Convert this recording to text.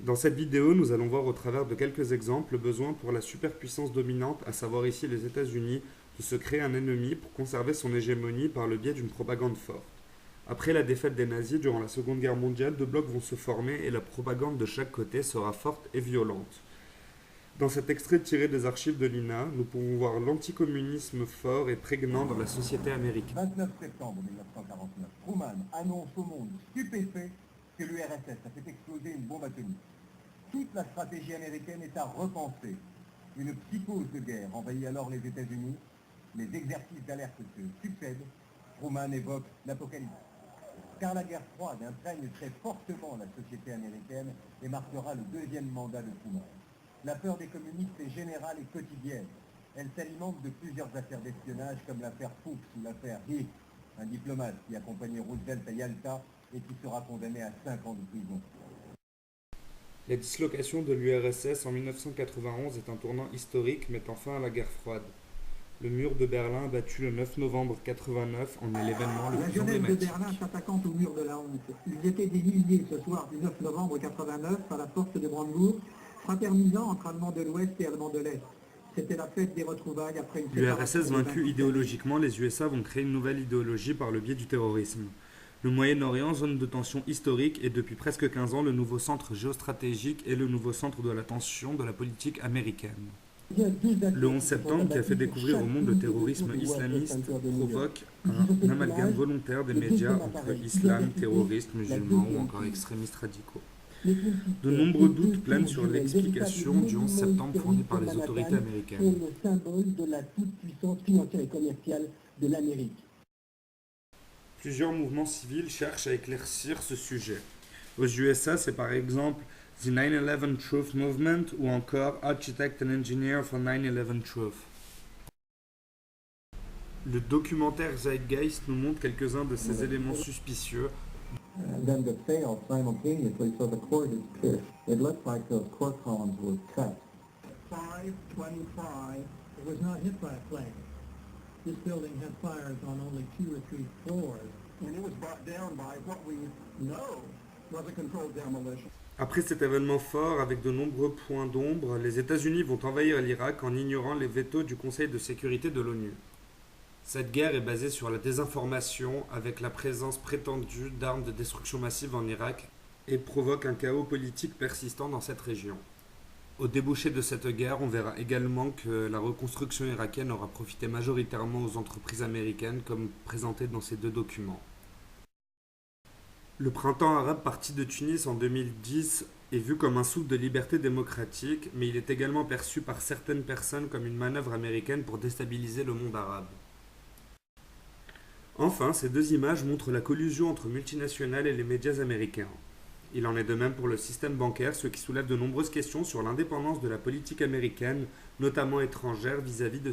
Dans cette vidéo, nous allons voir au travers de quelques exemples le besoin pour la superpuissance dominante, à savoir ici les États-Unis, de se créer un ennemi pour conserver son hégémonie par le biais d'une propagande forte. Après la défaite des nazis durant la Seconde Guerre mondiale, deux blocs vont se former et la propagande de chaque côté sera forte et violente. Dans cet extrait tiré des archives de l'INA, nous pouvons voir l'anticommunisme fort et prégnant dans la société américaine. 29 septembre 1949, Truman annonce au monde stupéfait que l'URSS a fait exploser une bombe atomique. Toute la stratégie américaine est à repenser. Une psychose de guerre envahit alors les États-Unis. Les exercices d'alerte se succèdent. Truman évoque l'apocalypse. Car la guerre froide imprègne très fortement la société américaine et marquera le deuxième mandat de Truman. La peur des communistes est générale et quotidienne. Elle s'alimente de plusieurs affaires d'espionnage comme l'affaire Fuchs ou l'affaire Hicks, un diplomate qui accompagnait Roosevelt à Yalta et qui sera condamné à 5 ans de prison. La dislocation de l'URSS en 1991 est un tournant historique mettant fin à la guerre froide. Le mur de Berlin abattu le 9 novembre 1989 en est l'événement le La plus jeunesse de emblématique. Berlin s'attaquant au mur de la honte. Ils étaient des milliers ce soir du 9 novembre 89 à la porte de Brandebourg, fraternisant entre Allemands de l'Ouest et Allemands de l'Est. C'était la fête des retrouvailles après une séparation. L'URSS vaincu idéologiquement, les USA vont créer une nouvelle idéologie par le biais du terrorisme. Le Moyen-Orient, zone de tension historique, est depuis presque 15 ans le nouveau centre géostratégique et le nouveau centre de l'attention de la politique américaine. Le 11 septembre, qui a fait découvrir au monde le terrorisme islamiste, provoque un amalgame volontaire des médias entre islam, terroristes, musulmans ou encore extrémistes radicaux. De nombreux doutes planent sur l'explication du 11 septembre fournie par les autorités américaines. Est le symbole de la toute-puissance financière et commerciale de l'Amérique. Plusieurs mouvements civils cherchent à éclaircir ce sujet. Aux USA, c'est par exemple The 9/11 Truth Movement ou encore Architect and Engineer for 9/11 Truth. Le documentaire Zeitgeist nous montre quelques-uns de ces éléments suspicieux. And then the fail simultaneously, so the cord is pierced. It looks like those core columns were cut. 525. It was not hit by a plane. This building had fires on only 2 or 3 floors. And it was brought down by what we know was a controlled demolition. Après cet événement fort, avec de nombreux points d'ombre, les États-Unis vont envahir l'Irak en ignorant les vétos du Conseil de sécurité de l'ONU. Cette guerre est basée sur la désinformation, avec la présence prétendue d'armes de destruction massive en Irak, et provoque un chaos politique persistant dans cette région. Au débouché de cette guerre, on verra également que la reconstruction irakienne aura profité majoritairement aux entreprises américaines, comme présenté dans ces deux documents. Le printemps arabe parti de Tunis en 2010 est vu comme un souffle de liberté démocratique, mais il est également perçu par certaines personnes comme une manœuvre américaine pour déstabiliser le monde arabe. Enfin, ces deux images montrent la collusion entre multinationales et les médias américains. Il en est de même pour le système bancaire, ce qui soulève de nombreuses questions sur l'indépendance de la politique américaine, notamment étrangère, vis-à-vis de